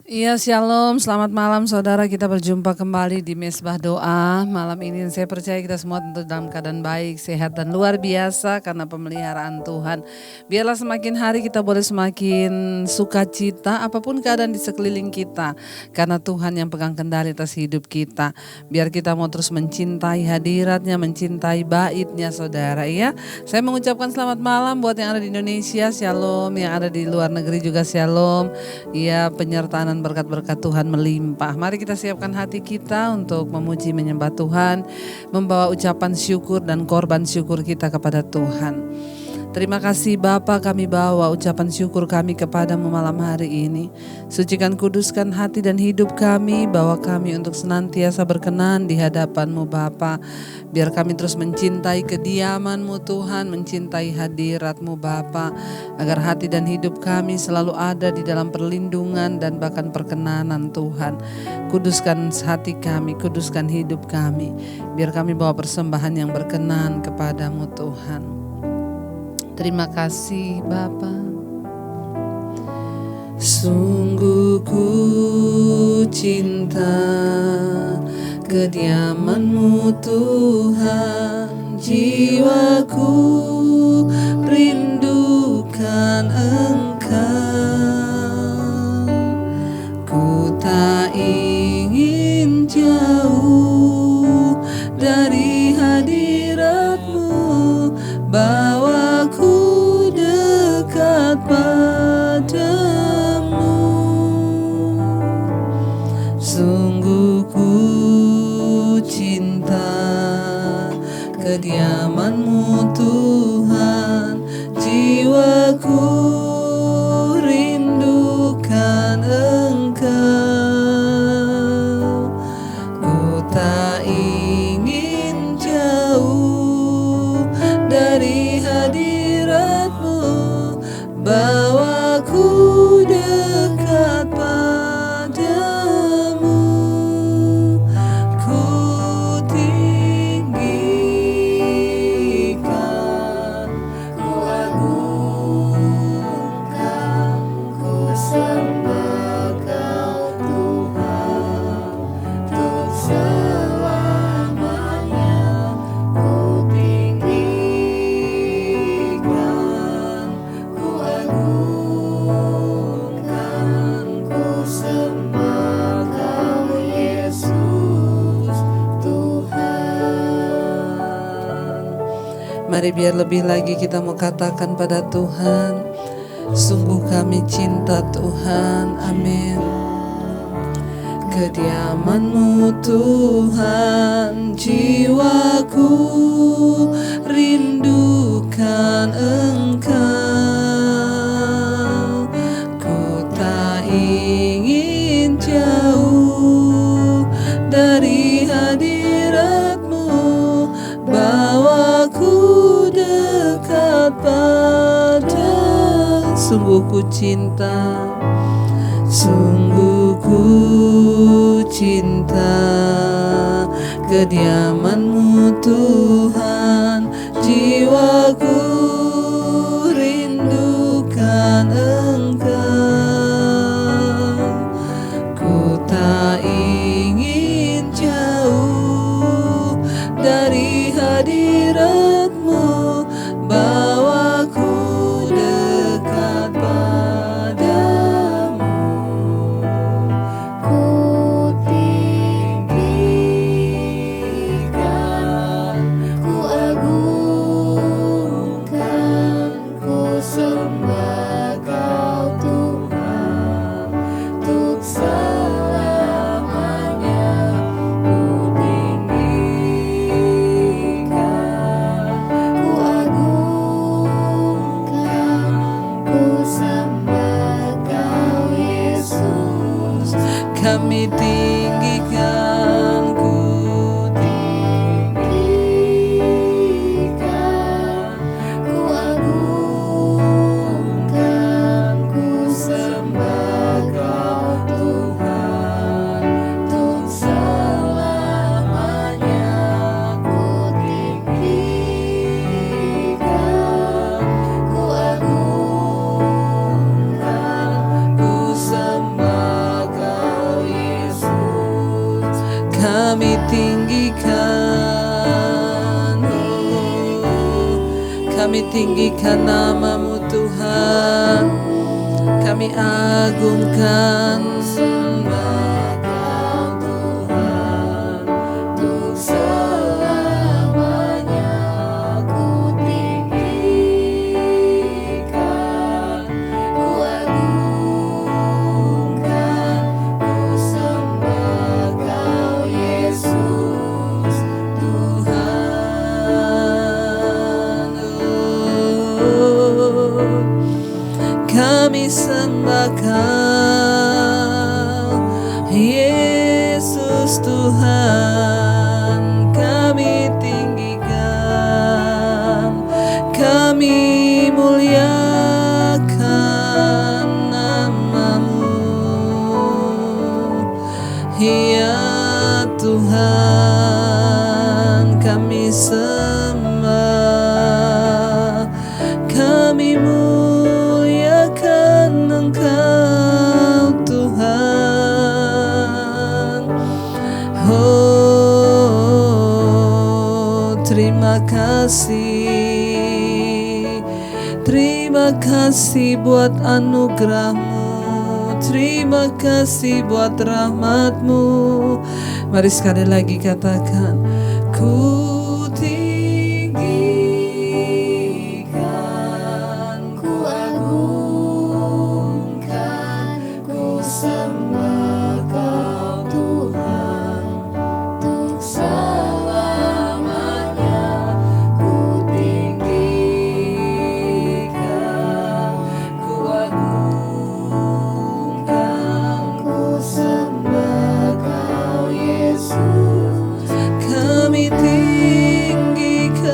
Iya, shalom, selamat malam saudara, kita berjumpa kembali di Mesbah Doa. Malam ini saya percaya kita semua tentu dalam keadaan baik, sehat dan luar biasa karena pemeliharaan Tuhan. Biarlah semakin hari kita boleh semakin sukacita apapun keadaan di sekeliling kita, karena Tuhan yang pegang kendali atas hidup kita. Biar kita mau terus mencintai hadiratnya, mencintai baitnya saudara ya. Saya mengucapkan selamat malam buat yang ada di Indonesia, shalom, yang ada di luar negeri juga shalom. Ya, penyertaan berkat-berkat Tuhan melimpah. Mari kita siapkan hati kita untuk memuji menyembah Tuhan, membawa ucapan syukur dan korban syukur kita kepada Tuhan. Terima kasih Bapa, kami bawa ucapan syukur kami kepadamu malam hari ini. Sucikan kuduskan hati dan hidup kami, bawa kami untuk senantiasa berkenan di hadapan-Mu Bapa. Biar kami terus mencintai kediaman-Mu Tuhan, mencintai hadirat-Mu Bapa, agar hati dan hidup kami selalu ada di dalam perlindungan dan bahkan perkenanan Tuhan. Kuduskan hati kami, kuduskan hidup kami, biar kami bawa persembahan yang berkenan kepadamu Tuhan. Terima kasih Bapa. Sungguh ku cinta kediaman-Mu Tuhan, jiwaku rindukan Engkau. Ku tak ingin jauh dari hadirat-Mu, bawaku dekat padamu. Sungguh ku cinta kediaman-Mu Tuhan, jiwaku rindukan Engkau. Ku tak ingin jauh dari hadirat-Mu, bawaku dekat padamu. Ku tinggikan, ku agungkan, ku sembah Kau Tuhan, untuk selamanya. Ku tinggikan, ku agungkan, ku sembah Kau Yesus Tuhan. Mari biar lebih lagi kita mau katakan pada Tuhan, sungguh kami cinta Tuhan, amin. Kediaman-Mu Tuhan, jiwaku rindukan Engkau. Ku tak ingin jauh dari hadirat-Mu, bawaku dekat padamu. Sungguh ku cinta, sungguh ku cinta kediaman-Mu Tuhan, jiwaku rindukan Engkau. Ku tak ingin jauh dari hadirat-Mu, bawaku dekat padamu. Ku tinggikan, ku agungkan, ku sembah Kau Tuhan, untuk selamanya. Ku tinggikan, ku agungkan, ku sembah Kau Yesus. Kami tinggikan, ku tinggikan, ku agungkan, ku sembah Kau Tuhan, untuk selamanya. Ku tinggikan, ku agungkan, ku sembah Kau Kami tinggikan nama-Mu Tuhan, kami agungkan sembah Kau Tuhan, untuk selamanya ku tinggikan, ku agungkan, ku sembah Kau Yesus Tuhan. Kami sembah Kau Yesus Tuhan, kami tinggikan, kami muliakan nama-Mu, ya Tuhan. Kami sembah, kami muliakan Engkau Tuhan. Oh, terima kasih buat anugerah-Mu, terima kasih buat rahmat-Mu. Mari sekali lagi katakan, ku tinggikan, ku agungkan, ku sembah Kau Tuhan, untuk selamanya ku tinggikan, ku agungkan, ku sembah Kau Yesus. Kami tinggikan,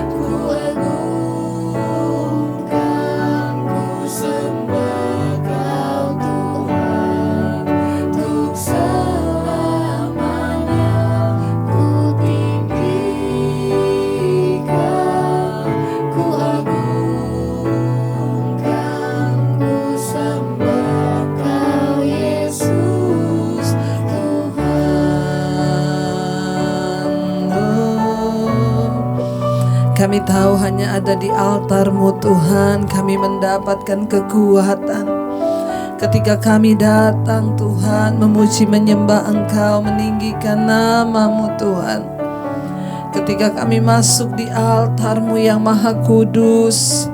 ku agungkan, ku sembah Kau Tuhan, untuk selamanya ku tinggikan, ku agungkan, ku sembah Kau Yesus Tuhan. Kami tahu hanya ada di altar-Mu Tuhan kami mendapatkan kekuatan. Ketika kami datang Tuhan, memuji menyembah Engkau, meninggikan nama-Mu Tuhan. Ketika kami masuk di altar-Mu yang maha kudus,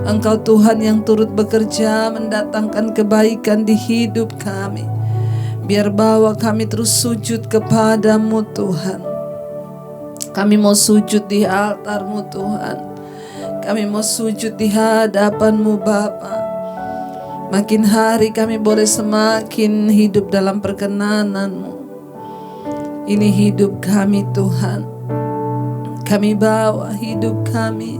Engkau Tuhan yang turut bekerja mendatangkan kebaikan di hidup kami. Biar bawa kami terus sujud kepadamu Tuhan. Kami mau sujud di altar-Mu Tuhan. Kami mau sujud di hadapan-Mu Bapa. Makin hari kami boleh semakin hidup dalam perkenanan-Mu. Ini hidup kami Tuhan. Kami bawa hidup kami.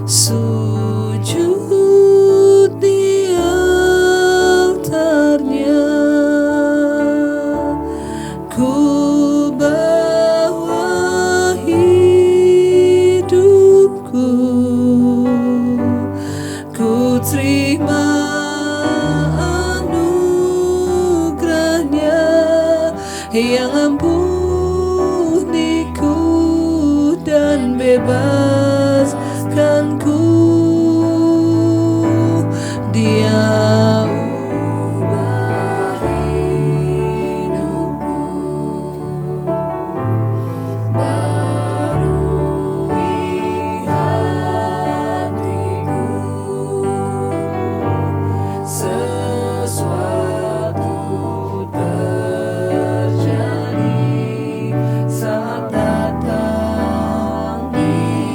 Sujud di altarnya, ku bawa hidupku, ku terima anugerahnya yang ampuniku dan bebaskanku. Dia ubah hidupku, barui hatiku, sesuatu terjadi saat datang di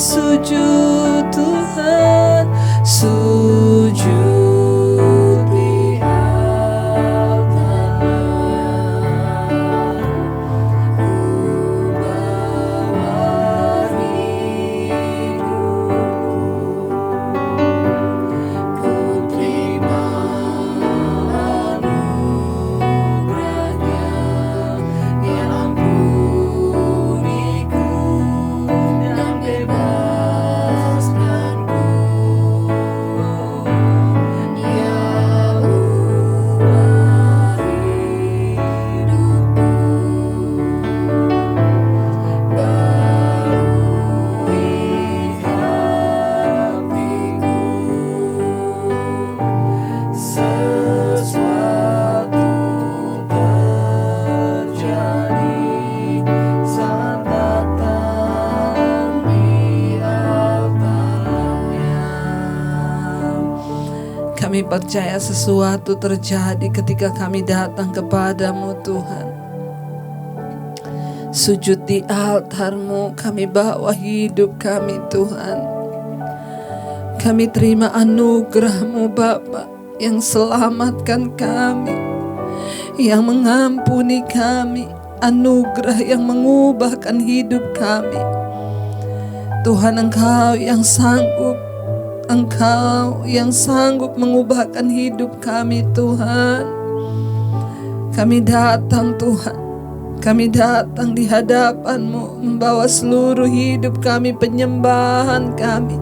sujud Tuhan, sujud di altar-Nya. Ku bawa hidupku, ku terima anugerah-Nya yang ampuniku dan bebaskanku. Dia ubah hidupku, barui hatiku. Sesuatu terjadi saat datang di altar-Nya. Kami percaya sesuatu terjadi ketika kami datang kepadamu Tuhan. Sujud di altar-Mu, kami bawa hidup kami Tuhan. Kami terima anugerah-Mu Bapa yang selamatkan kami, yang mengampuni kami, anugerah yang mengubahkan hidup kami. Tuhan, Engkau yang sanggup, Engkau yang sanggup mengubahkan hidup kami Tuhan. Kami datang Tuhan, kami datang di hadapan-Mu, membawa seluruh hidup kami, penyembahan kami.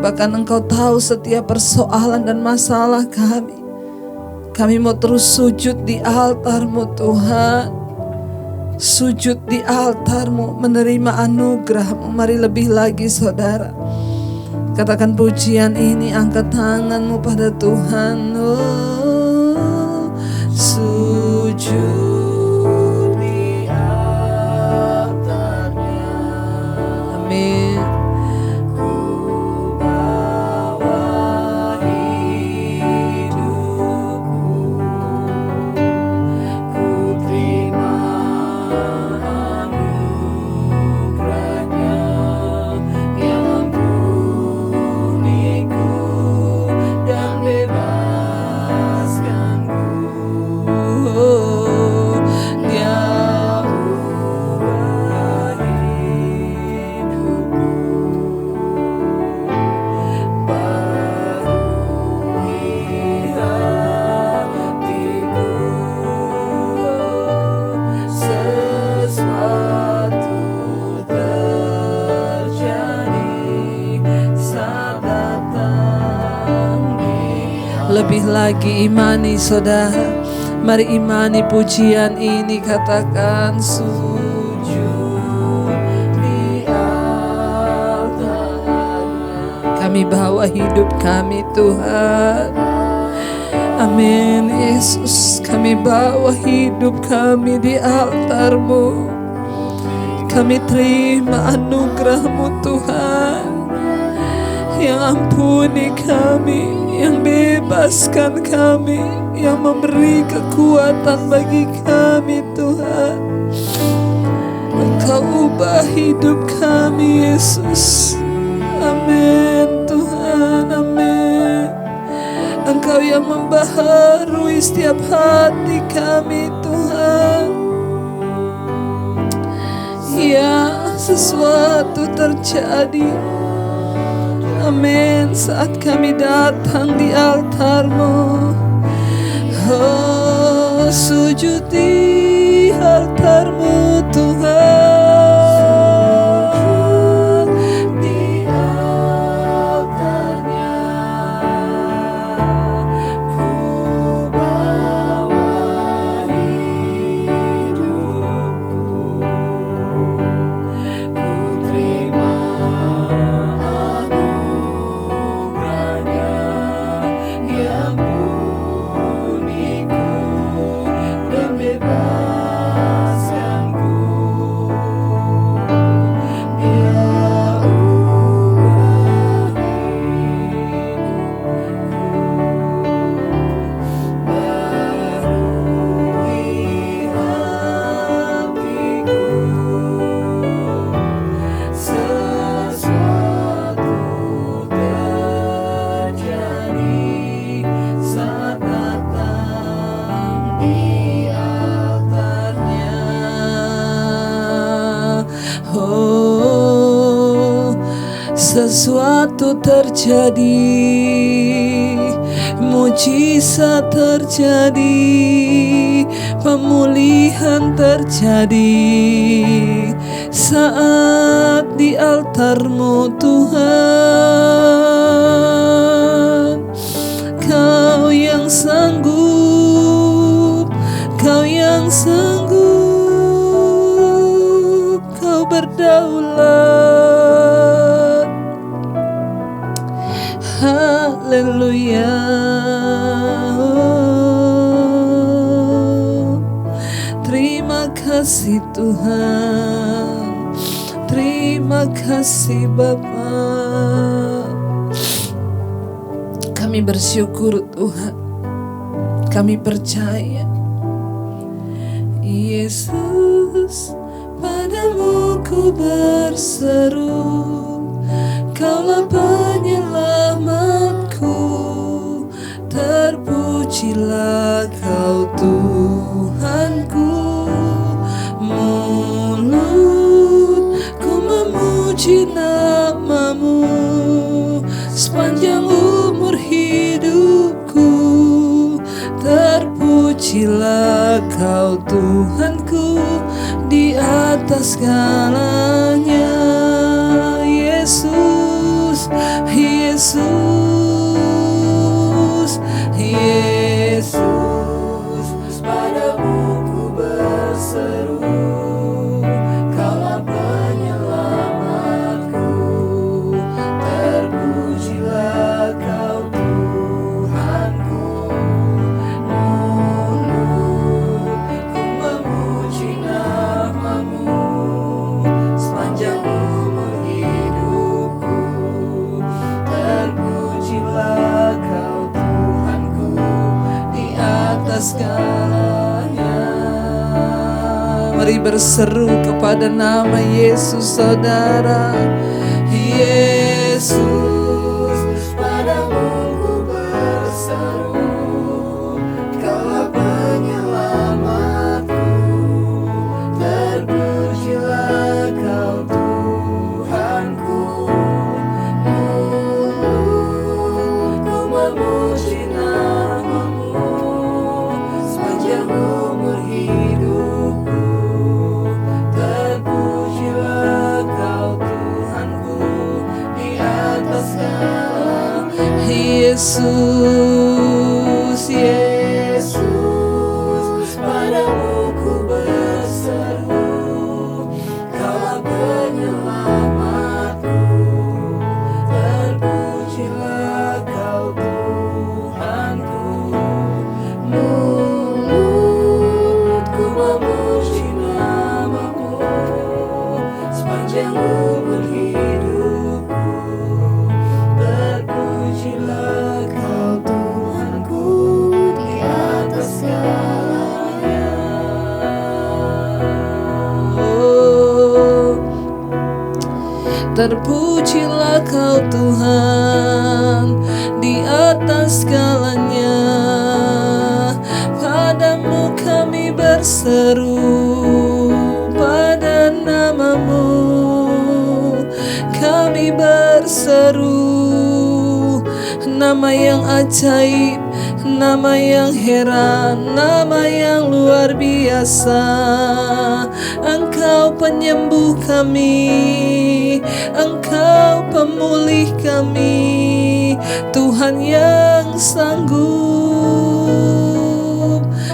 Bahkan Engkau tahu setiap persoalan dan masalah kami. Kami mau terus sujud di altar-Mu Tuhan, sujud di altar-Mu, menerima anugerah-Mu. Mari lebih lagi saudara, katakan pujian ini, angkat tanganmu pada Tuhan. Oh, sujud di altar-Nya. Amin. Ku bawa hidupku, ku terima anugerah-Nya yang ampuniku dan bebaskanku. Dia ubah hidupku, barui hatiku. Sesuatu terjadi saat datang di lebih lagi imani saudara. Mari imani pujian ini, katakan sujud di altar-Nya. Kami bawa hidup kami Tuhan. Amin Yesus, kami bawa hidup kami di altar-Mu. Kami terima anugerah-Mu Tuhan, yang ampuni kami, yang bebaskan kami, yang memberi kekuatan bagi kami Tuhan. Engkau ubah hidup kami Yesus. Amin Tuhan, amin. Engkau yang membaharui setiap hati kami Tuhan. Ya, sesuatu terjadi, amin, saat kami datang di altar-Mu. Oh, sujud di altar-Mu Tuhan, di altar-Nya. Ku bawa hidupku, ku terima anugerah-Nya yang ampuniku dan bebaskanku. sesuatu terjadi, mujizat terjadi, pemulihan terjadi saat di altar-Mu Tuhan. Kau yang sanggup, Kau yang sanggup, Kau berdaulat. Haleluya. Terima kasih Tuhan, terima kasih Bapa. Kami bersyukur Tuhan, kami percaya Yesus, padamu ku berseru, Kaulah penyelamatku, terpujilah Kau Tuhanku. Mulutku memuji nama-Mu sepanjang umur hidupku, terpujilah Kau Tuhanku di atas segalanya. Yesus, Yesus, Yesus, padamu ku berseru, Kaulah penyelamatku, terpujilah Kau Tuhanku. Mulutku memuji nama-Mu sepanjang umur hidupku, terpujilah Kau Tuhanku di atas segalanya. Mari berseru kepada nama Yesus, saudara. Yesus, padamu ku berseru, Kaulah penyelamatku, terpujilah Kau Tuhanku. Mulutku memuji nama-Mu sepanjang umur hidupku, terpujilah Kau Tuhanku di atas segala. Yesus, Yesus, padamu ku berseru, Kaulah penyelamatku, terpujilah Kau Tuhanku. Mulutku memuji nama-Mu sepanjang umur hidupku, terpujilah Kau Tuhanku di atas segalanya. Oh, terpujilah Kau Tuhan di atas segalanya. Padamu kami berseru, pada nama-Mu kami berseru. Nama yang ajaib, nama yang heran, nama yang luar biasa. Engkau penyembuh kami, Engkau pemulih kami, Tuhan yang sanggup.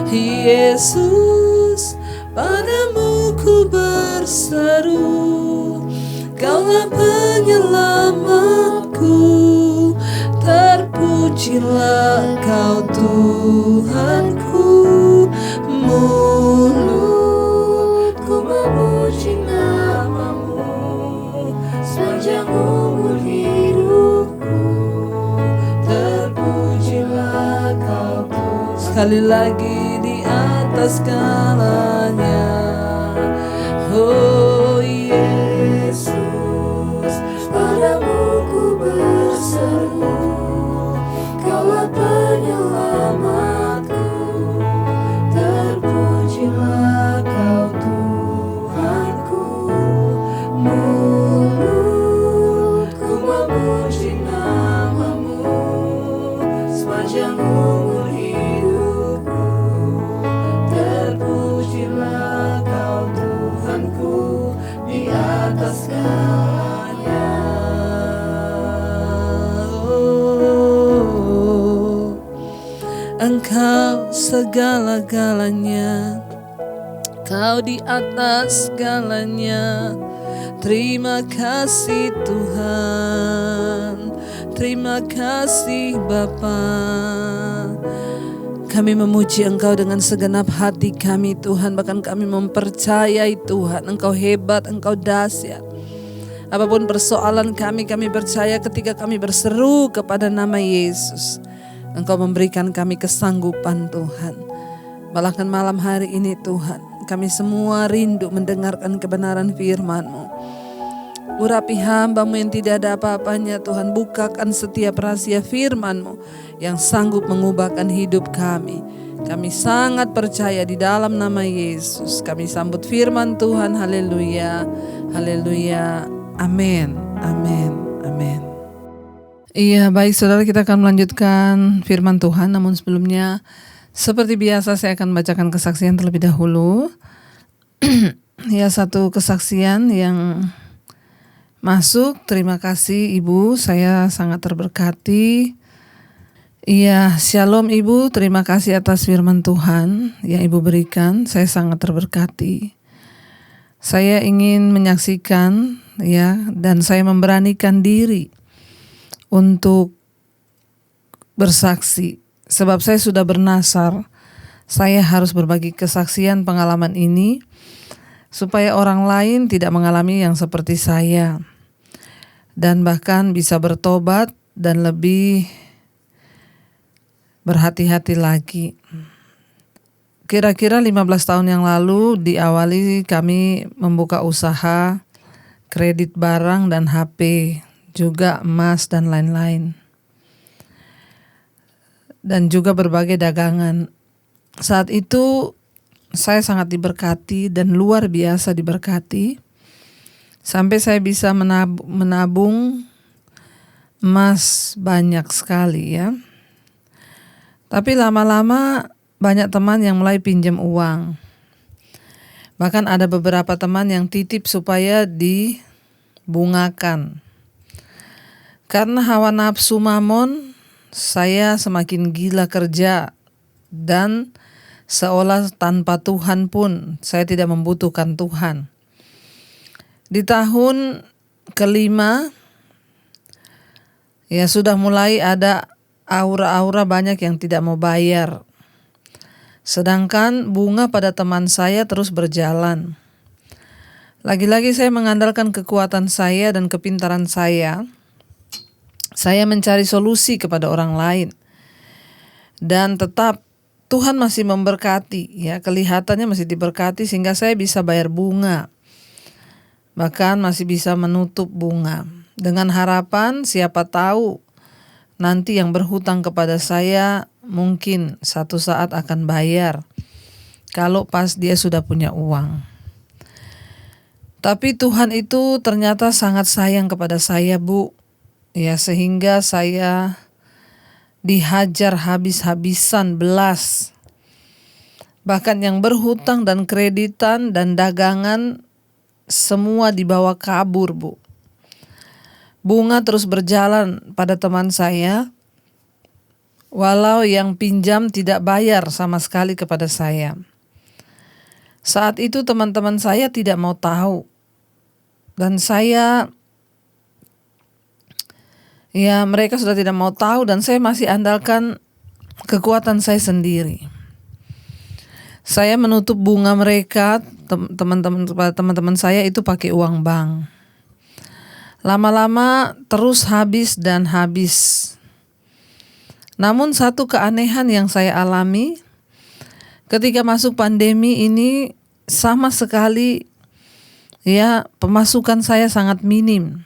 Yesus, padamu ku berseru, Kaulah penyelamatku, terpujilah Kau Tuhanku. Mulutku memuji nama-Mu sepanjang umur hidupku, terpujilah Kau Tuhan. Sekali lagi di atas segalanya. Oh Yesus, padamu ku berseru, Kaulah penyelamatku, terpujilah Kau Tuhanku. Mulutku Engkau segala-galanya, Kau di atas segalanya. Terima kasih Tuhan, terima kasih Bapa. Kami memuji Engkau dengan segenap hati kami Tuhan. Bahkan kami mempercayai Tuhan, Engkau hebat, Engkau dahsyat. Apapun persoalan kami percaya ketika kami berseru kepada nama Yesus, Engkau memberikan kami kesanggupan Tuhan. Bahkan malam hari ini Tuhan, kami semua rindu mendengarkan kebenaran firman-Mu. Urapi hamba-Mu yang tidak ada apa-apanya Tuhan. Bukakan setiap rahasia firman-Mu yang sanggup mengubahkan hidup kami. Kami sangat percaya di dalam nama Yesus. Kami sambut firman Tuhan. Haleluya, haleluya, amin, amin, amin. Iya, baik saudara, kita akan melanjutkan firman Tuhan. Namun sebelumnya, seperti biasa saya akan bacakan kesaksian terlebih dahulu. Ya, satu kesaksian yang masuk. Terima kasih Ibu, saya sangat terberkati. Iya, shalom Ibu, terima kasih atas firman Tuhan yang Ibu berikan. Saya sangat terberkati. Saya ingin menyaksikan ya, dan saya memberanikan diri untuk bersaksi. Sebab saya sudah bernasar, saya harus berbagi kesaksian pengalaman ini supaya orang lain tidak mengalami yang seperti saya dan bahkan bisa bertobat dan lebih berhati-hati lagi. Kira-kira 15 tahun yang lalu diawali kami membuka usaha kredit barang dan HP, juga emas dan lain-lain. Dan juga berbagai dagangan. Saat itu saya sangat diberkati dan luar biasa diberkati. Sampai saya bisa menabung emas banyak sekali ya. Tapi lama-lama banyak teman yang mulai pinjam uang. Bahkan ada beberapa teman yang titip supaya dibungakan. Karena hawa nafsu mamon, saya semakin gila kerja dan seolah tanpa Tuhan pun saya tidak membutuhkan Tuhan. Di tahun kelima ya sudah mulai ada aura-aura banyak yang tidak mau bayar. Sedangkan bunga pada teman saya terus berjalan. Lagi-lagi saya mengandalkan kekuatan saya dan kepintaran saya. Saya mencari solusi kepada orang lain. Dan tetap Tuhan masih memberkati ya, kelihatannya masih diberkati sehingga saya bisa bayar bunga. Bahkan masih bisa menutup bunga. Dengan harapan siapa tahu nanti yang berhutang kepada saya mungkin satu saat akan bayar. Kalau pas dia sudah punya uang. Tapi Tuhan itu ternyata sangat sayang kepada saya, Bu. Ya, sehingga saya dihajar habis-habisan belas. Bahkan yang berhutang dan kreditan dan dagangan semua dibawa kabur, Bu. Bunga terus berjalan pada teman saya, walau yang pinjam tidak bayar sama sekali kepada saya. Saat itu teman-teman saya tidak mau tahu. Dan saya, ya mereka sudah tidak mau tahu dan saya masih andalkan kekuatan saya sendiri. Saya menutup bunga mereka, teman-teman saya itu pakai uang bank. Lama-lama terus habis dan habis. Namun satu keanehan yang saya alami ketika masuk pandemi ini sama sekali ya pemasukan saya sangat minim.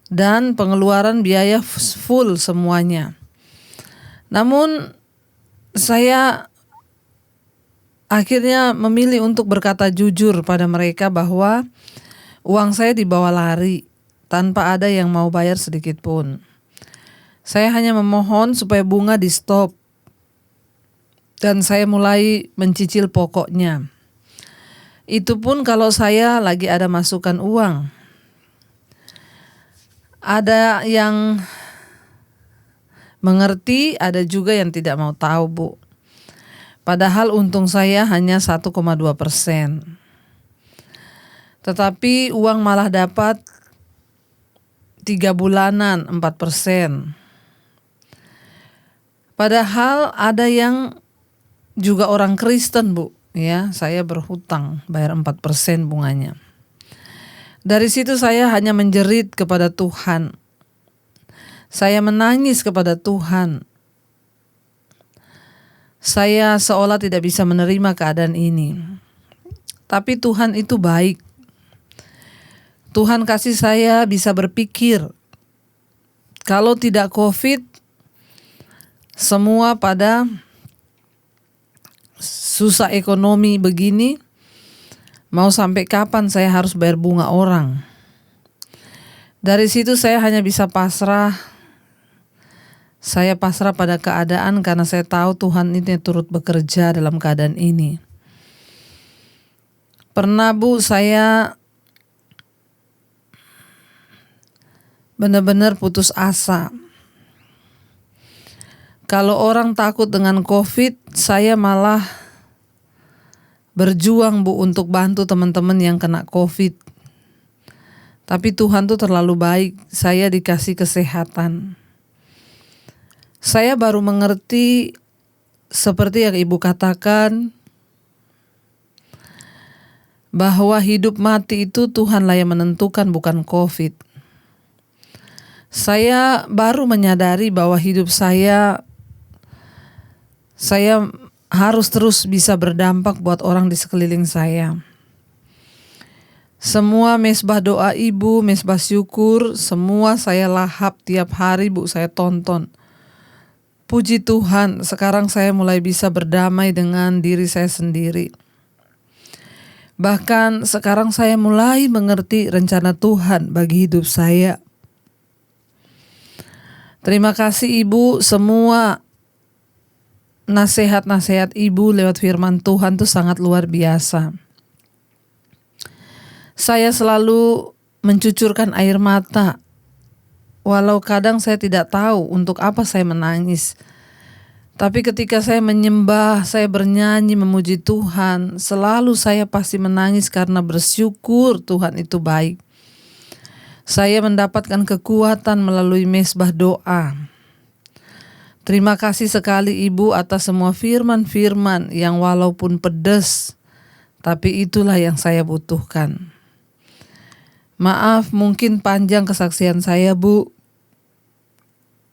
Dan pengeluaran biaya full semuanya. Namun saya akhirnya memilih untuk berkata jujur pada mereka bahwa uang saya dibawa lari tanpa ada yang mau bayar sedikit pun. Saya hanya memohon supaya bunga di stop dan saya mulai mencicil pokoknya. Itu pun kalau saya lagi ada masukan uang. Ada yang mengerti, ada juga yang tidak mau tahu, Bu. Padahal untung saya hanya 1,2%. Tetapi uang malah dapat 3 bulanan 4%. Padahal ada yang juga orang Kristen, Bu. Ya, saya berhutang bayar 4% bunganya. Dari situ saya hanya menjerit kepada Tuhan. Saya menangis kepada Tuhan. Saya seolah tidak bisa menerima keadaan ini. Tapi Tuhan itu baik. Tuhan kasih saya bisa berpikir. Kalau tidak COVID, semua pada susah ekonomi begini, mau sampai kapan saya harus bayar bunga orang? Dari situ saya hanya bisa pasrah. Saya pasrah pada keadaan karena saya tahu Tuhan ini turut bekerja dalam keadaan ini. Pernah, Bu, saya benar-benar putus asa. Kalau orang takut dengan COVID, saya malah berjuang, Bu, untuk bantu teman-teman yang kena COVID. Tapi Tuhan tuh terlalu baik, saya dikasih kesehatan. Saya baru mengerti seperti yang Ibu katakan, bahwa hidup mati itu Tuhanlah yang menentukan, bukan COVID. Saya baru menyadari bahwa hidup saya harus terus bisa berdampak buat orang di sekeliling saya. Semua mesbah doa Ibu, mesbah syukur, semua saya lahap tiap hari, Bu, saya tonton. Puji Tuhan, sekarang saya mulai bisa berdamai dengan diri saya sendiri. Bahkan sekarang saya mulai mengerti rencana Tuhan bagi hidup saya. Terima kasih Ibu, semua nasihat-nasihat Ibu lewat firman Tuhan itu sangat luar biasa. Saya selalu mencucurkan air mata, walau kadang saya tidak tahu untuk apa saya menangis. Tapi ketika saya menyembah, saya bernyanyi memuji Tuhan, selalu saya pasti menangis karena bersyukur Tuhan itu baik. Saya mendapatkan kekuatan melalui mesbah doa. Terima kasih sekali Ibu atas semua firman-firman yang walaupun pedas, tapi itulah yang saya butuhkan. Maaf mungkin panjang kesaksian saya, Bu.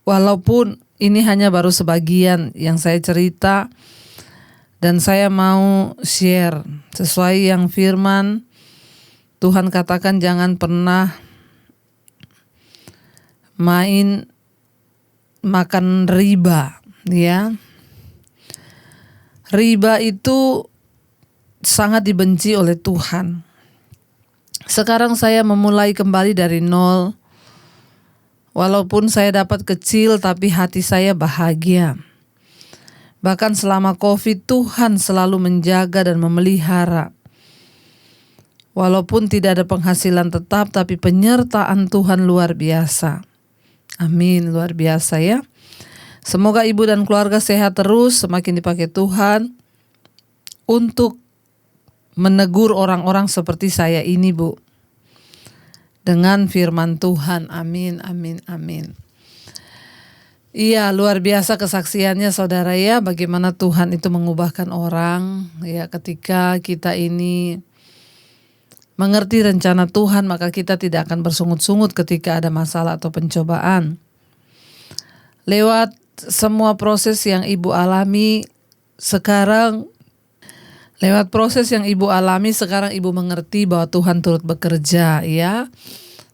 Walaupun ini hanya baru sebagian yang saya cerita, dan saya mau share sesuai yang firman Tuhan katakan, jangan pernah makan riba, ya. Riba itu sangat dibenci oleh Tuhan. Sekarang saya memulai kembali dari nol. Walaupun saya dapat kecil, tapi hati saya bahagia. Bahkan selama COVID, Tuhan selalu menjaga dan memelihara. Walaupun tidak ada penghasilan tetap, tapi penyertaan Tuhan luar biasa. Amin, luar biasa ya. Semoga Ibu dan keluarga sehat terus, semakin dipakai Tuhan untuk menegur orang-orang seperti saya ini, Bu. Dengan firman Tuhan, amin, amin, amin. Iya, luar biasa kesaksiannya saudara ya, bagaimana Tuhan itu mengubahkan orang ya. Ketika kita ini mengerti rencana Tuhan, maka kita tidak akan bersungut-sungut ketika ada masalah atau pencobaan. Lewat semua proses yang Ibu alami sekarang, sekarang Ibu mengerti bahwa Tuhan turut bekerja ya.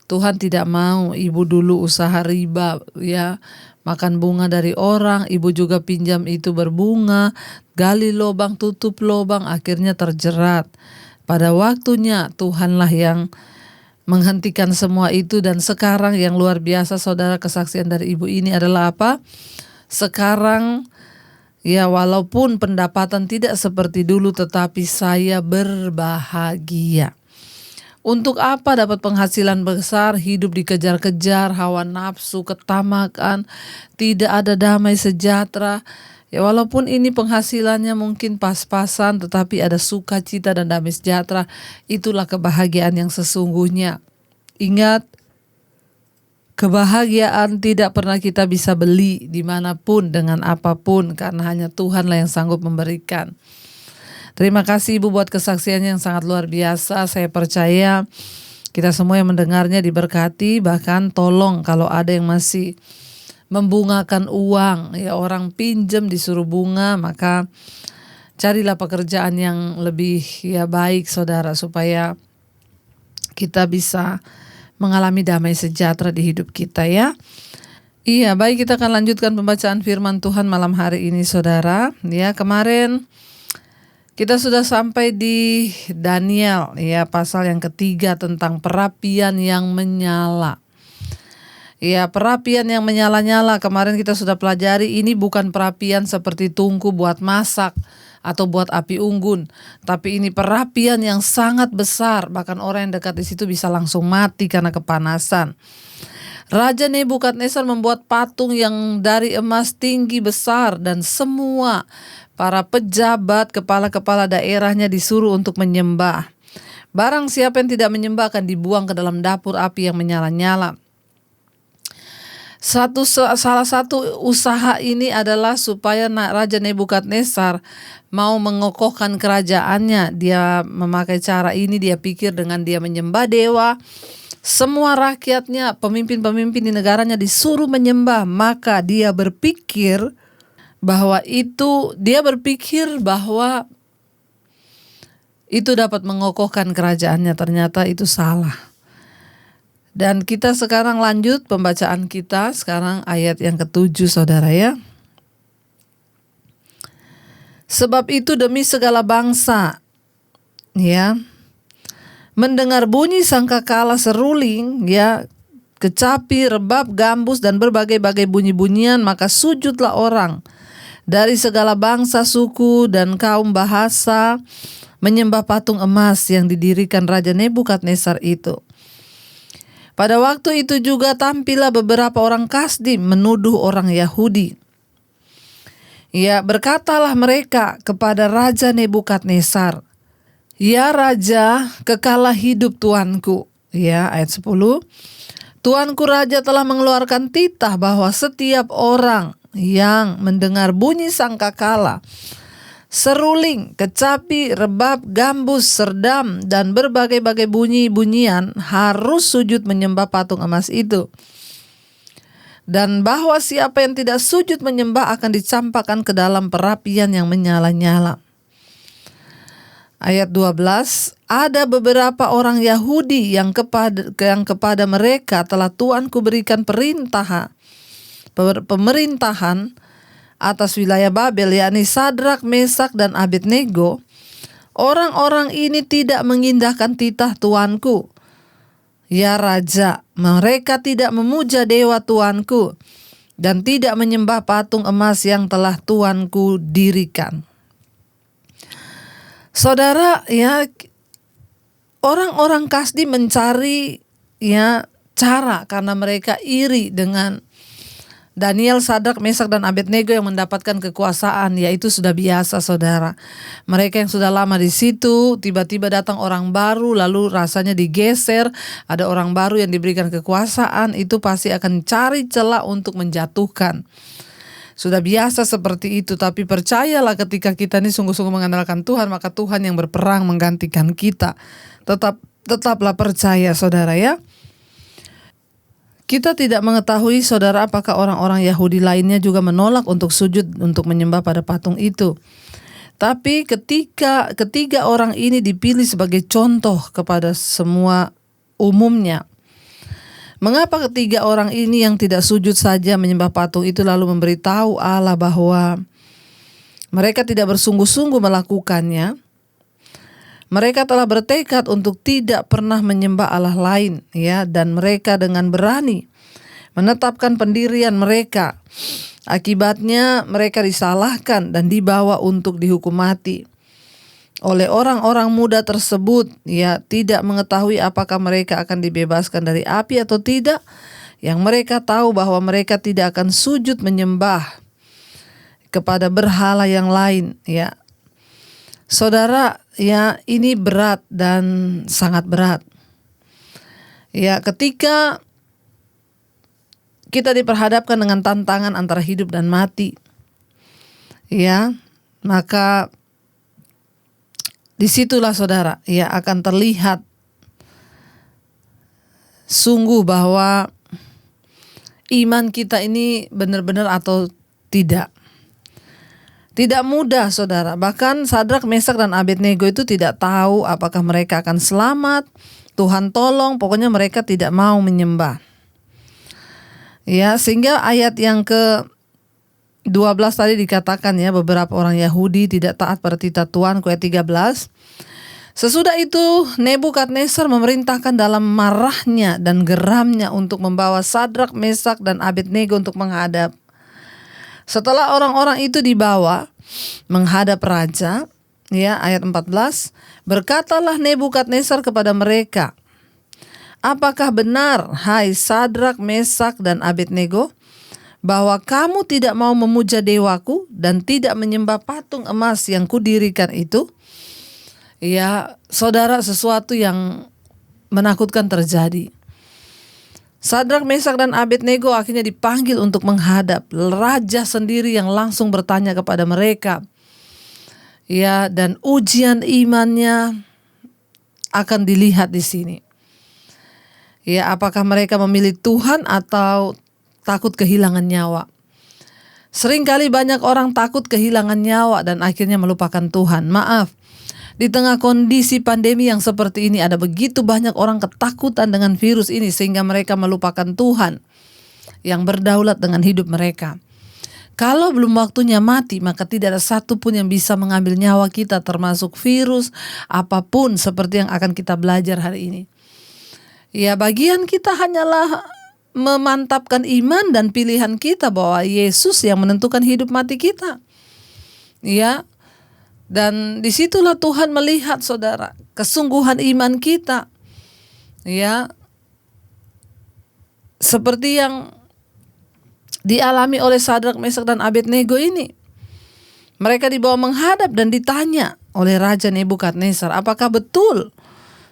Tuhan tidak mau Ibu dulu usaha riba ya, makan bunga dari orang, Ibu juga pinjam itu berbunga, gali lubang, tutup lubang, akhirnya terjerat. Pada waktunya Tuhanlah yang menghentikan semua itu, dan sekarang yang luar biasa saudara, kesaksian dari Ibu ini adalah apa? Sekarang ya walaupun pendapatan tidak seperti dulu, tetapi saya berbahagia. Untuk apa dapat penghasilan besar, hidup dikejar-kejar, hawa nafsu, ketamakan, tidak ada damai sejahtera. Ya walaupun ini penghasilannya mungkin pas-pasan, tetapi ada sukacita dan damai sejahtera. Itulah kebahagiaan yang sesungguhnya. Ingat, kebahagiaan tidak pernah kita bisa beli dimanapun dengan apapun, karena hanya Tuhanlah yang sanggup memberikan. Terima kasih Ibu buat kesaksiannya yang sangat luar biasa. Saya percaya kita semua yang mendengarnya diberkati. Bahkan tolong kalau ada yang masih membungakan uang, ya orang pinjam disuruh bunga, maka carilah pekerjaan yang lebih baik saudara, supaya kita bisa mengalami damai sejahtera di hidup kita ya. Iya, baik, kita akan lanjutkan pembacaan firman Tuhan malam hari ini saudara. Ya, kemarin kita sudah sampai di Daniel ya, pasal yang ketiga tentang perapian yang menyala. Ya, perapian yang menyala-nyala kemarin kita sudah pelajari, ini bukan perapian seperti tungku buat masak atau buat api unggun, tapi ini perapian yang sangat besar, bahkan orang yang dekat di situ bisa langsung mati karena kepanasan. Raja Nebukadnezar membuat patung yang dari emas tinggi besar, dan semua para pejabat, kepala-kepala daerahnya disuruh untuk menyembah. Barang siapa yang tidak menyembah akan dibuang ke dalam dapur api yang menyala-nyala. Salah satu usaha ini adalah supaya Raja Nebukadnezar mau mengokohkan kerajaannya. Dia memakai cara ini, dia pikir dengan dia menyembah dewa, semua rakyatnya, pemimpin-pemimpin di negaranya disuruh menyembah, maka dia berpikir bahwa itu dapat mengokohkan kerajaannya. Ternyata itu salah. Dan kita sekarang lanjut pembacaan kita, sekarang ayat yang ke-7 saudara ya. Sebab itu demi segala bangsa ya, mendengar bunyi sangkakala, seruling ya, kecapi, rebab, gambus dan berbagai-bagai bunyi-bunyian, maka sujudlah orang dari segala bangsa, suku dan kaum bahasa menyembah patung emas yang didirikan Raja Nebukadnezar itu. Pada waktu itu juga tampillah beberapa orang Kasdim menuduh orang Yahudi. Ya, berkatalah mereka kepada Raja Nebukadnezar, "Ya Raja, kekalah hidup tuanku." Ya, ayat 10. "Tuanku Raja telah mengeluarkan titah bahwa setiap orang yang mendengar bunyi sangkakala, seruling, kecapi, rebab, gambus, serdam, dan berbagai-bagai bunyi-bunyian harus sujud menyembah patung emas itu. Dan bahwa siapa yang tidak sujud menyembah akan dicampakkan ke dalam perapian yang menyala-nyala." Ayat 12, "Ada beberapa orang Yahudi yang kepada mereka telah Tuanku berikan pemerintahan atas wilayah Babel, yakni Sadrak, Mesak, dan Abednego. Orang-orang ini tidak mengindahkan titah Tuanku. Ya Raja, mereka tidak memuja dewa Tuanku dan tidak menyembah patung emas yang telah Tuanku dirikan." Saudara ya, orang-orang Kasdi mencari ya cara, karena mereka iri dengan Daniel, Sadrak, Mesak, dan Abednego yang mendapatkan kekuasaan. Ya, itu sudah biasa saudara. Mereka yang sudah lama di situ, tiba-tiba datang orang baru, lalu rasanya digeser, ada orang baru yang diberikan kekuasaan, itu pasti akan cari celah untuk menjatuhkan. Sudah biasa seperti itu, tapi percayalah ketika kita ini sungguh-sungguh mengandalkan Tuhan, maka Tuhan yang berperang menggantikan kita. Tetaplah percaya saudara ya. Kita tidak mengetahui saudara apakah orang-orang Yahudi lainnya juga menolak untuk sujud untuk menyembah pada patung itu. Tapi ketiga orang ini dipilih sebagai contoh kepada semua umumnya. Mengapa ketiga orang ini yang tidak sujud saja menyembah patung itu lalu memberitahu Allah bahwa mereka tidak bersungguh-sungguh melakukannya? Mereka telah bertekad untuk tidak pernah menyembah Allah lain ya, dan mereka dengan berani menetapkan pendirian mereka. Akibatnya mereka disalahkan dan dibawa untuk dihukum mati. oleh orang-orang muda tersebut, ya, tidak mengetahui apakah mereka akan dibebaskan dari api atau tidak. Yang mereka tahu bahwa mereka tidak akan sujud menyembah kepada berhala yang lain, ya. Saudara, ya, ini berat dan sangat berat. Ya, ketika kita diperhadapkan dengan tantangan antara hidup dan mati, ya, maka disitulah saudara, ya, akan terlihat sungguh bahwa iman kita ini benar-benar atau tidak. Tidak mudah saudara, bahkan Sadrak, Mesak, dan Abednego itu tidak tahu apakah mereka akan selamat. Tuhan tolong, pokoknya mereka tidak mau menyembah. Ya, sehingga ayat yang ke-12 tadi dikatakan, ya, beberapa orang Yahudi tidak taat pada titah Tuhan, ayat 13. Sesudah itu Nebukadnezar memerintahkan dalam marahnya dan geramnya untuk membawa Sadrak, Mesak, dan Abednego untuk menghadap. Setelah orang-orang itu dibawa menghadap raja, ya, ayat 14, berkatalah Nebukadnezar kepada mereka, apakah benar, hai Sadrak, Mesak, dan Abednego, bahwa kamu tidak mau memuja dewaku dan tidak menyembah patung emas yang kudirikan itu? Ya, saudara, sesuatu yang menakutkan terjadi. Sadrak, Mesak, dan Abednego akhirnya dipanggil untuk menghadap raja sendiri yang langsung bertanya kepada mereka. Ya, dan ujian imannya akan dilihat di sini. Ya, apakah mereka memilih Tuhan atau takut kehilangan nyawa? Seringkali banyak orang takut kehilangan nyawa dan akhirnya melupakan Tuhan. Maaf, di tengah kondisi pandemi yang seperti ini ada begitu banyak orang ketakutan dengan virus ini sehingga mereka melupakan Tuhan yang berdaulat dengan hidup mereka. Kalau belum waktunya mati, maka tidak ada satupun yang bisa mengambil nyawa kita, termasuk virus apapun seperti yang akan kita belajar hari ini. Ya, bagian kita hanyalah memantapkan iman dan pilihan kita bahwa Yesus yang menentukan hidup mati kita. Ya, dan disitulah Tuhan melihat saudara kesungguhan iman kita. Ya, seperti yang dialami oleh Sadrak, Mesak, dan Abednego ini. Mereka dibawa menghadap dan ditanya oleh Raja Nebukadnezar, apakah betul,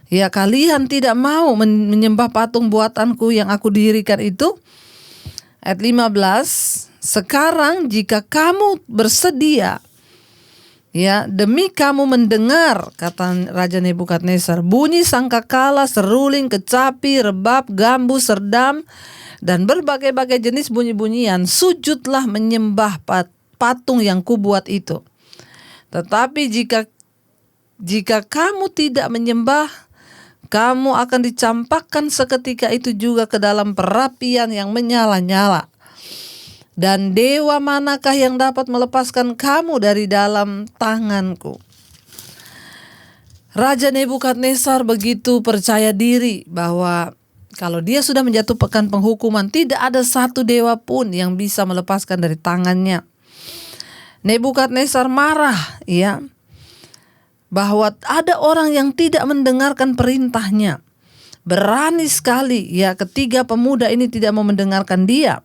ya, kalian tidak mau menyembah patung buatanku yang aku dirikan itu? Ayat 15, sekarang jika kamu bersedia, ya, demi kamu mendengar, kata Raja Nebukadnezar, bunyi sangkakala, seruling, kecapi, rebab, gambu, serdam, dan berbagai-bagai jenis bunyi-bunyian, sujudlah menyembah patung yang kubuat itu. Tetapi jika kamu tidak menyembah, kamu akan dicampakkan seketika itu juga ke dalam perapian yang menyala-nyala. Dan dewa manakah yang dapat melepaskan kamu dari dalam tanganku? Raja Nebukadnezar begitu percaya diri bahwa kalau dia sudah menjatuhkan penghukuman, tidak ada satu dewa pun yang bisa melepaskan dari tangannya. Nebukadnezar marah, ya, bahwa ada orang yang tidak mendengarkan perintahnya. Berani sekali, ya, ketiga pemuda ini tidak mau mendengarkan dia.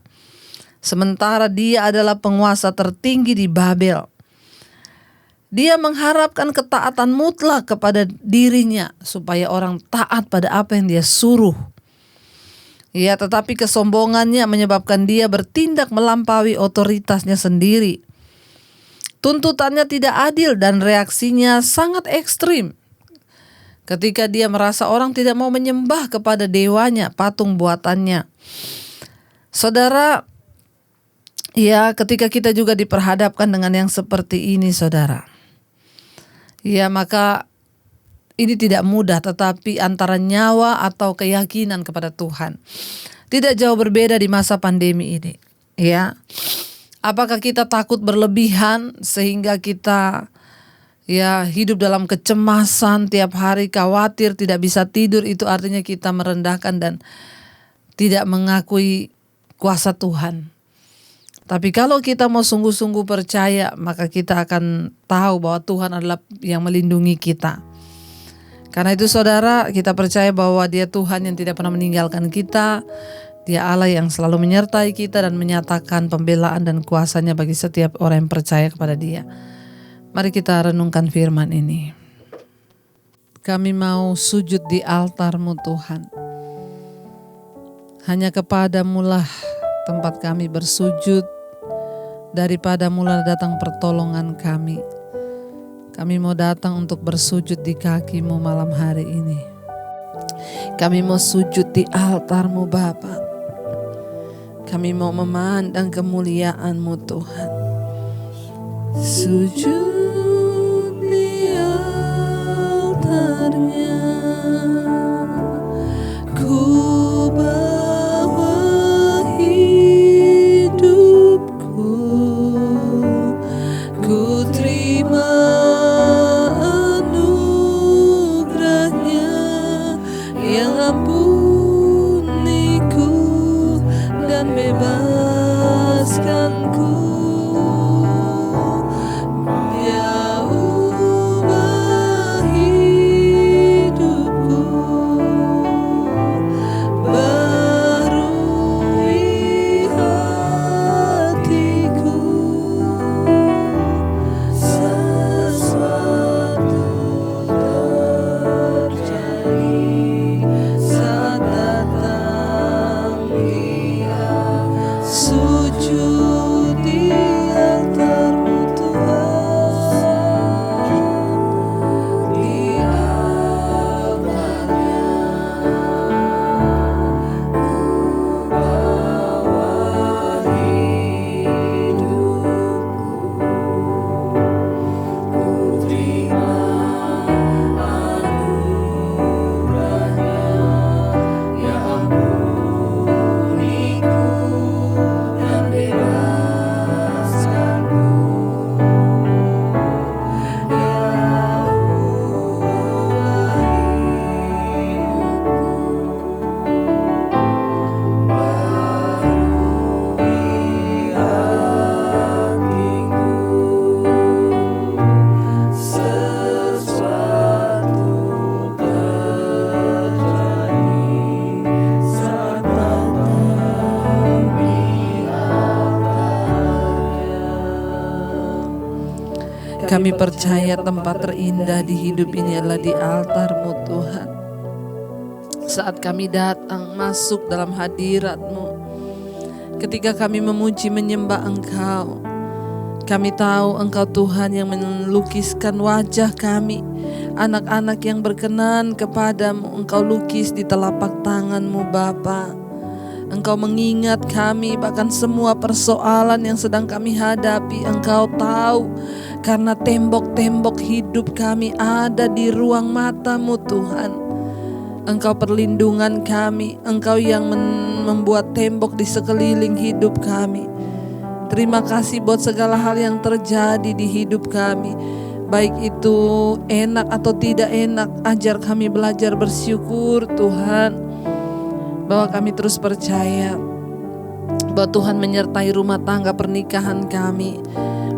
Sementara dia adalah penguasa tertinggi di Babel. Dia mengharapkan ketaatan mutlak kepada dirinya supaya orang taat pada apa yang dia suruh. Ya, tetapi kesombongannya menyebabkan dia bertindak melampaui otoritasnya sendiri. Tuntutannya tidak adil dan reaksinya sangat ekstrim. Ketika dia merasa orang tidak mau menyembah kepada dewanya, patung buatannya. Saudara, ya, ketika kita juga diperhadapkan dengan yang seperti ini, saudara, ya, maka ini tidak mudah, tetapi antara nyawa atau keyakinan kepada Tuhan. Tidak jauh berbeda di masa pandemi ini, ya. Apakah kita takut berlebihan sehingga kita, ya, hidup dalam kecemasan tiap hari, khawatir, tidak bisa tidur? Itu artinya kita merendahkan dan tidak mengakui kuasa Tuhan. Tapi kalau kita mau sungguh-sungguh percaya, maka kita akan tahu bahwa Tuhan adalah yang melindungi kita. Karena itu saudara, kita percaya bahwa Dia Tuhan yang tidak pernah meninggalkan kita. Dia Allah yang selalu menyertai kita dan menyatakan pembelaan dan kuasa-Nya bagi setiap orang yang percaya kepada Dia. Mari kita renungkan firman ini. Kami mau sujud di altar-Mu Tuhan. Hanya kepadamu-lah tempat kami bersujud, daripada mula datang pertolongan kami. Kami mau datang untuk bersujud di kaki-Mu malam hari ini. Kami mau sujud di altar-Mu Bapa. Kami mau memandang kemuliaan-Mu Tuhan. Sujud di altar-Nya, ku Kami percaya tempat terindah di hidup ini adalah di altar-Mu Tuhan. Saat kami datang masuk dalam hadirat-Mu, ketika kami memuji menyembah Engkau, kami tahu Engkau Tuhan yang melukiskan wajah kami. Anak-anak yang berkenan kepadamu Engkau lukis di telapak tangan-Mu Bapa. Engkau mengingat kami, bahkan semua persoalan yang sedang kami hadapi Engkau tahu. Karena tembok-tembok hidup kami ada di ruang mata-Mu Tuhan. Engkau perlindungan kami, Engkau yang membuat tembok di sekeliling hidup kami. Terima kasih buat segala hal yang terjadi di hidup kami. Baik itu enak atau tidak enak, ajar kami belajar bersyukur Tuhan. Bahwa kami terus percaya bahwa Tuhan menyertai rumah tangga pernikahan kami,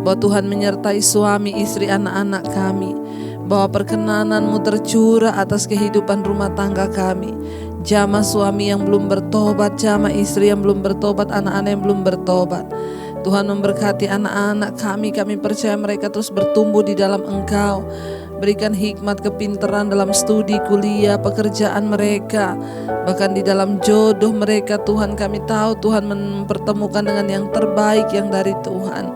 bahwa Tuhan menyertai suami, istri, anak-anak kami, bahwa perkenanan-Mu tercurah atas kehidupan rumah tangga kami. Jamah suami yang belum bertobat, jamah istri yang belum bertobat, anak-anak yang belum bertobat. Tuhan memberkati anak-anak kami percaya mereka terus bertumbuh di dalam Engkau. Berikan hikmat kepintaran dalam studi, kuliah, pekerjaan mereka. Bahkan di dalam jodoh mereka Tuhan, kami tahu Tuhan mempertemukan dengan yang terbaik yang dari Tuhan.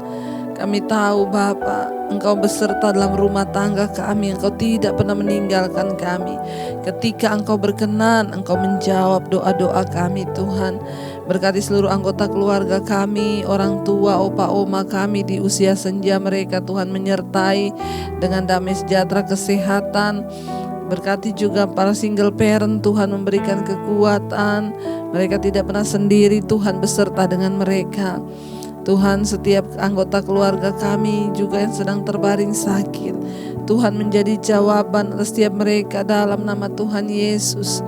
Kami tahu Bapa, Engkau beserta dalam rumah tangga kami. Engkau tidak pernah meninggalkan kami. Ketika Engkau berkenan, Engkau menjawab doa-doa kami Tuhan. Berkati seluruh anggota keluarga kami, orang tua, opa, oma kami di usia senja mereka Tuhan, menyertai dengan damai sejahtera, kesehatan. Berkati juga para single parent Tuhan, memberikan kekuatan. Mereka tidak pernah sendiri Tuhan, beserta dengan mereka. Tuhan, setiap anggota keluarga kami juga yang sedang terbaring sakit, Tuhan menjadi jawaban atas setiap mereka dalam nama Tuhan Yesus.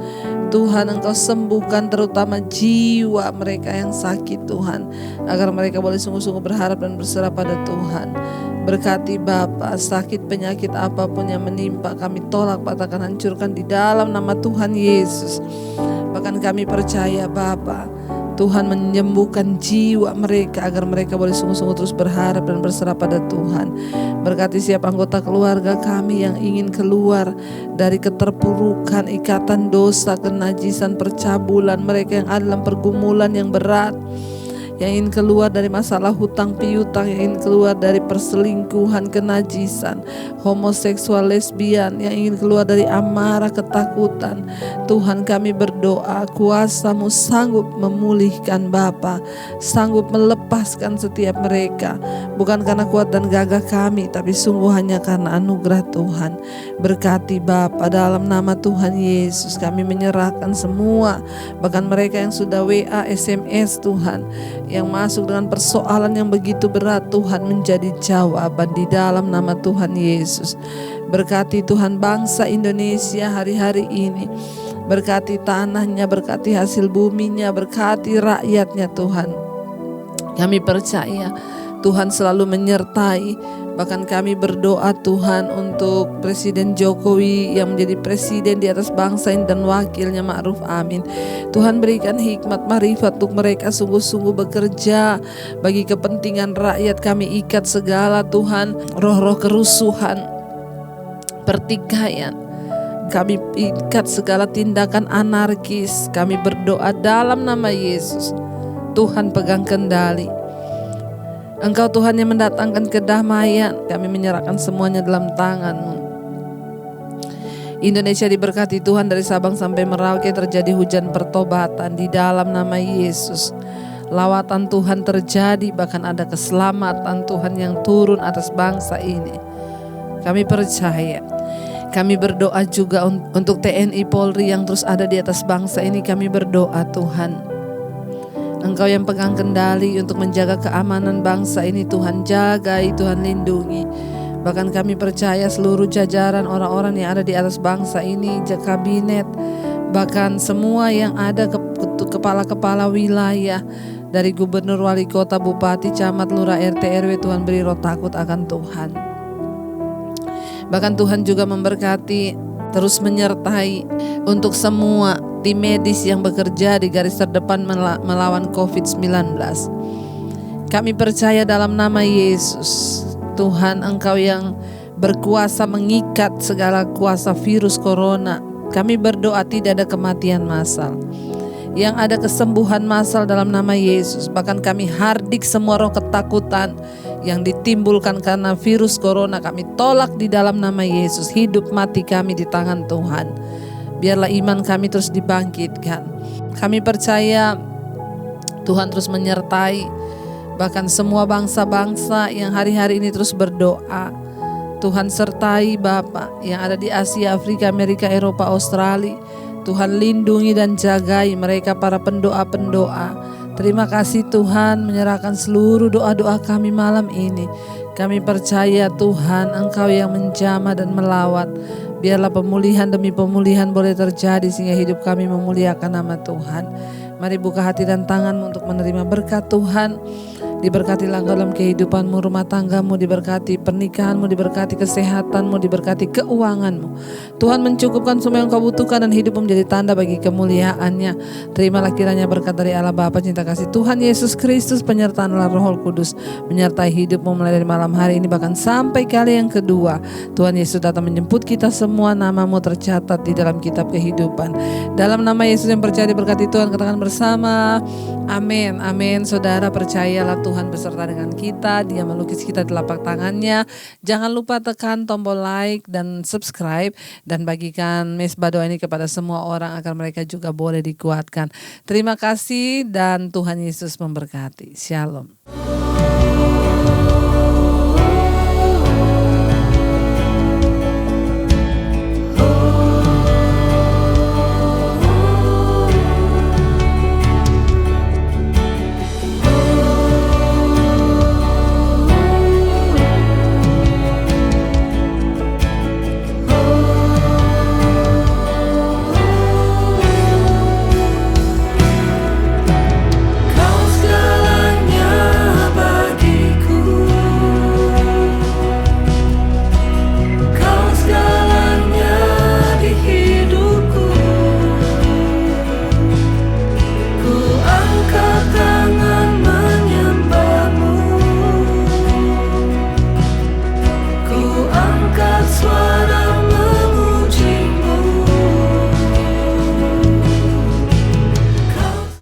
Tuhan, Engkau sembuhkan terutama jiwa mereka yang sakit Tuhan, agar mereka boleh sungguh-sungguh berharap dan berserah pada Tuhan. Berkati Bapa, sakit penyakit apapun yang menimpa kami tolak, patahkan, hancurkan di dalam nama Tuhan Yesus. Bahkan kami percaya Bapa, Tuhan menyembuhkan jiwa mereka agar mereka boleh sungguh-sungguh terus berharap dan berserah pada Tuhan. Berkati setiap anggota keluarga kami yang ingin keluar dari keterpurukan, ikatan dosa, kenajisan, percabulan, mereka yang ada dalam pergumulan yang berat, yang ingin keluar dari masalah hutang piutang, yang ingin keluar dari perselingkuhan, kenajisan, homoseksual, lesbian, yang ingin keluar dari amarah, ketakutan. Tuhan, kami berdoa kuasa-Mu sanggup memulihkan Bapa, sanggup melepaskan setiap mereka, bukan karena kuat dan gagah kami, tapi sungguh hanya karena anugerah Tuhan. Berkati Bapa, dalam nama Tuhan Yesus kami menyerahkan semua, bahkan mereka yang sudah WA, SMS Tuhan, yang masuk dengan persoalan yang begitu berat, Tuhan menjadi jawaban di dalam nama Tuhan Yesus. Berkati Tuhan bangsa Indonesia hari-hari ini, berkati tanahnya, berkati hasil buminya, berkati rakyatnya Tuhan. Kami percaya Tuhan selalu menyertai. Bahkan kami berdoa Tuhan untuk Presiden Jokowi yang menjadi presiden di atas bangsa ini dan wakilnya, Ma'ruf Amin. Tuhan berikan hikmat marifat untuk mereka sungguh-sungguh bekerja bagi kepentingan rakyat. Kami ikat segala Tuhan roh-roh kerusuhan, pertikaian. Kami ikat segala tindakan anarkis. Kami berdoa dalam nama Yesus, Tuhan pegang kendali. Engkau Tuhan yang mendatangkan kedamaian. Kami menyerahkan semuanya dalam tangan-Mu. Indonesia diberkati Tuhan, dari Sabang sampai Merauke terjadi hujan pertobatan di dalam nama Yesus. Lawatan Tuhan terjadi, bahkan ada keselamatan Tuhan yang turun atas bangsa ini. Kami percaya. Kami berdoa juga untuk TNI Polri yang terus ada di atas bangsa ini. Kami berdoa Tuhan, Engkau yang pegang kendali untuk menjaga keamanan bangsa ini. Tuhan jagai, Tuhan lindungi. Bahkan kami percaya seluruh jajaran orang-orang yang ada di atas bangsa ini, kabinet, bahkan semua yang ada, kepala-kepala wilayah, dari gubernur, wali kota, bupati, camat, lurah, RT, RW, Tuhan beri roh takut akan Tuhan. Bahkan Tuhan juga memberkati, terus menyertai untuk semua tim medis yang bekerja di garis terdepan melawan COVID-19. Kami percaya dalam nama Yesus, Tuhan Engkau yang berkuasa mengikat segala kuasa virus corona. Kami berdoa tidak ada kematian massal, yang ada kesembuhan massal dalam nama Yesus. Bahkan kami hardik semua roh ketakutan yang ditimbulkan karena virus corona. Kami tolak di dalam nama Yesus. Hidup mati kami di tangan Tuhan. Biarlah iman kami terus dibangkitkan. Kami percaya Tuhan terus menyertai bahkan semua bangsa-bangsa yang hari-hari ini terus berdoa. Tuhan sertai Bapa yang ada di Asia, Afrika, Amerika, Eropa, Australia. Tuhan lindungi dan jagai mereka, para pendoa-pendoa. Terima kasih Tuhan, menyerahkan seluruh doa-doa kami malam ini. Kami percaya Tuhan Engkau yang menjamah dan melawat. Biarlah pemulihan demi pemulihan boleh terjadi sehingga hidup kami memuliakan nama Tuhan. Mari buka hati dan tanganmu untuk menerima berkat Tuhan. Diberkatilah engkau dalam kehidupanmu, rumah tanggamu, diberkati pernikahanmu, diberkati kesehatanmu, diberkati keuanganmu. Tuhan mencukupkan semua yang kau butuhkan dan hidupmu menjadi tanda bagi kemuliaannya. Terimalah kiranya berkat dari Allah Bapa, cinta kasih Tuhan Yesus Kristus, penyertaan Allah Roh Kudus menyertai hidupmu mulai dari malam hari ini bahkan sampai kali yang kedua. Tuhan Yesus datang menjemput kita semua, namamu tercatat di dalam kitab kehidupan. Dalam nama Yesus yang percaya diberkati Tuhan, katakan bersama, amin, amin. Saudara percayalah Tuhan beserta dengan kita, Dia melukis kita di telapak tangannya. Jangan lupa tekan tombol like dan subscribe dan bagikan Mesbah Doa ini kepada semua orang agar mereka juga boleh dikuatkan. Terima kasih dan Tuhan Yesus memberkati. Shalom.